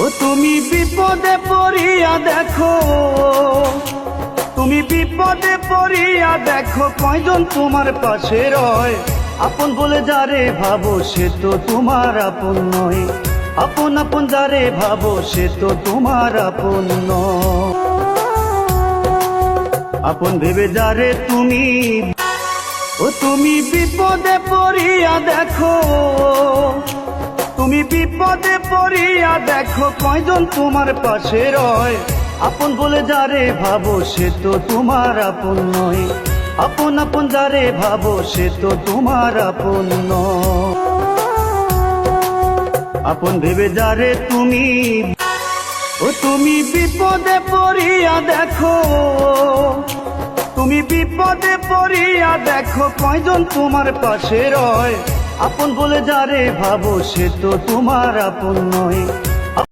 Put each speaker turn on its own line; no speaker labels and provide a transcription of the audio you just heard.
ও তুমি বিপদে পড়িয়া দেখো, তুমি বিপদে পড়িয়া দেখো, কয়জন তোমার পাশে রয়। আপন বলে যারে ভাবো সে তো তোমার আপন নয়, আপন আপন যারে ভাবো সে তো তোমার আপন নয়। আপন ভেবে যারে তুমি, ও তুমি বিপদে পড়িয়া দেখো, তুমি বিপদে পড়িয়া দেখো, কয়জন তোমার পাশে রয়। আপন বলে যারে ভাবো সে তো তোমার আপন নয়, আপন আপন যারে ভাবো সে তো তোমার আপন নয়। আপন ভেবে যারে তুমি, ও তুমি বিপদে পড়িয়া দেখো, তুমি বিপদে পড়িয়া দেখো, কয়জন তোমার পাশে রয়। আপন বলে যারে ভাবো সে তো তোমার আপন নয়,